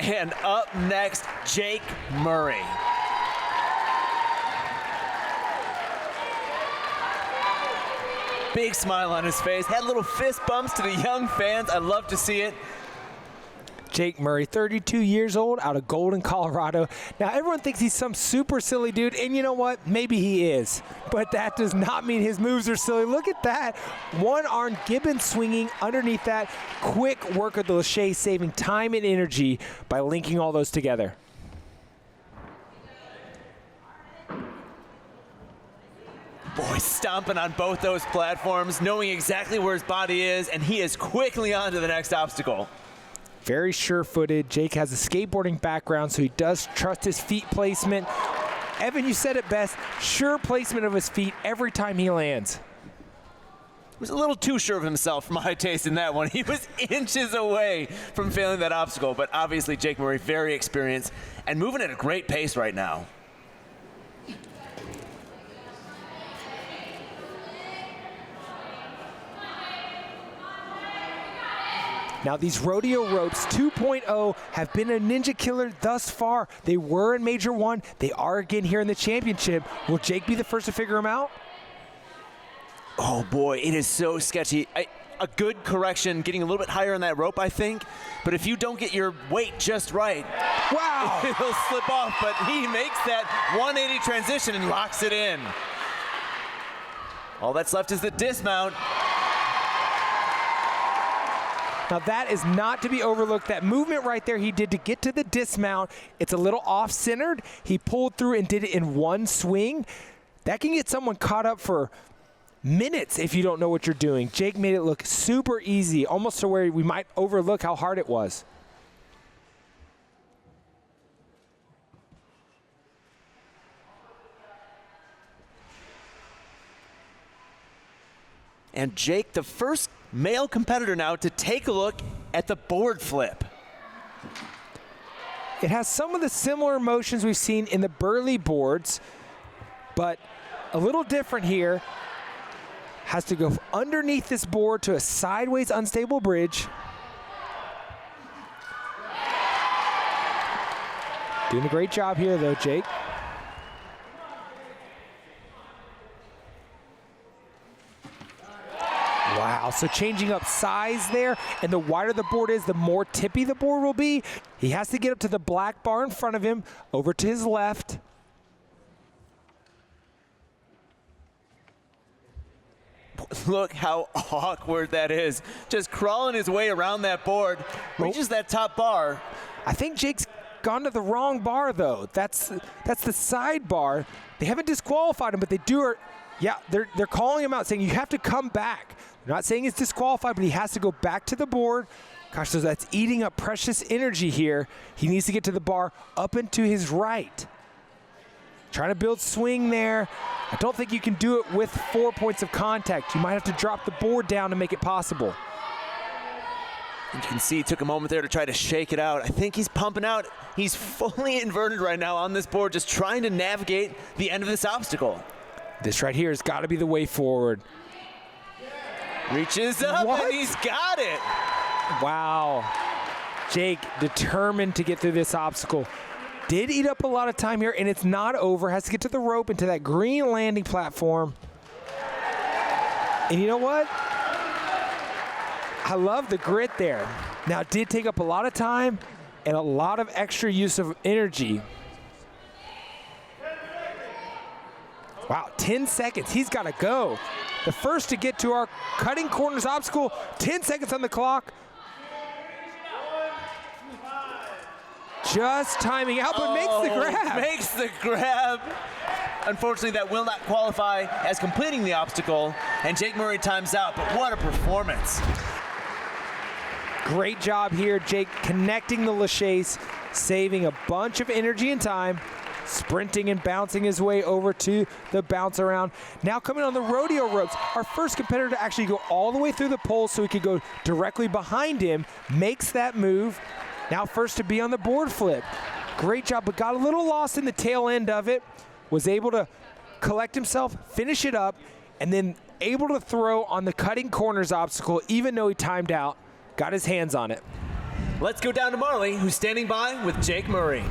And up next, Jake Murray. Big smile on his face, had little fist bumps to the young fans. I love to see it. Jake Murray, 32 years old, out of Golden, Colorado. Now, everyone thinks he's some super silly dude, and you know what? Maybe he is, but that does not mean his moves are silly. Look at that. One-arm Gibbon swinging underneath that. Quick work of the Lachey, saving time and energy by linking all those together. Boy, stomping on both those platforms, knowing exactly where his body is, and he is quickly on to the next obstacle. Very sure-footed. Jake has a skateboarding background, so he does trust his feet placement. Evan, you said it best, sure placement of his feet every time he lands. He was a little too sure of himself for my taste in that one. He was inches away from failing that obstacle, but obviously Jake Murray, very experienced and moving at a great pace right now. Now these rodeo ropes 2.0 have been a ninja killer thus far. They were in Major 1. They are again here in the championship. Will Jake be the first to figure them out? Oh boy, it is so sketchy. A good correction, getting a little bit higher on that rope, I think. But if you don't get your weight just right, wow, it'll slip off. But he makes that 180 transition and locks it in. All that's left is the dismount. Now that is not to be overlooked. That movement right there he did to get to the dismount, it's a little off-centered. He pulled through and did it in one swing. That can get someone caught up for minutes if you don't know what you're doing. Jake made it look super easy, almost to where we might overlook how hard it was. And Jake, the first male competitor now to take a look at the board flip. It has some of the similar motions we've seen in the Burley boards, but a little different here. Has to go underneath this board to a sideways unstable bridge. Doing a great job here though, Jake. Wow, so changing up size there, and the wider the board is, the more tippy the board will be. He has to get up to the black bar in front of him, over to his left. Look how awkward that is. Just crawling his way around that board, reaches that top bar. I think Jake's gone to the wrong bar though. That's the side bar. They haven't disqualified him, but they do. Yeah, they're calling him out, saying you have to come back. They're not saying he's disqualified, but he has to go back to the board. Gosh, so that's eating up precious energy here. He needs to get to the bar up and to his right. Trying to build swing there. I don't think you can do it with 4 points of contact. You might have to drop the board down to make it possible. And you can see he took a moment there to try to shake it out. I think he's pumping out. He's fully inverted right now on this board, just trying to navigate the end of this obstacle. This right here has got to be the way forward. Reaches up and he's got it. Wow. Jake determined to get through this obstacle. Did eat up a lot of time here, and it's not over. Has to get to the rope and to that green landing platform. And you know what? I love the grit there. Now, it did take up a lot of time and a lot of extra use of energy. Wow, 10 seconds. He's got to go. The first to get to our cutting corners obstacle. 10 seconds on the clock. Just timing out, but makes the grab. Makes the grab. Unfortunately, that will not qualify as completing the obstacle, and Jake Murray times out, but what a performance. Great job here, Jake, connecting the Lachaise, saving a bunch of energy and time, sprinting and bouncing his way over to the bounce around. Now coming on the rodeo ropes, our first competitor to actually go all the way through the poles so he could go directly behind him, makes that move. Now first to be on the board flip. Great job, but got a little lost in the tail end of it. Was able to collect himself, finish it up, and then able to throw on the cutting corners obstacle even though he timed out. Got his hands on it. Let's go down to Marley, who's standing by with Jake Murray.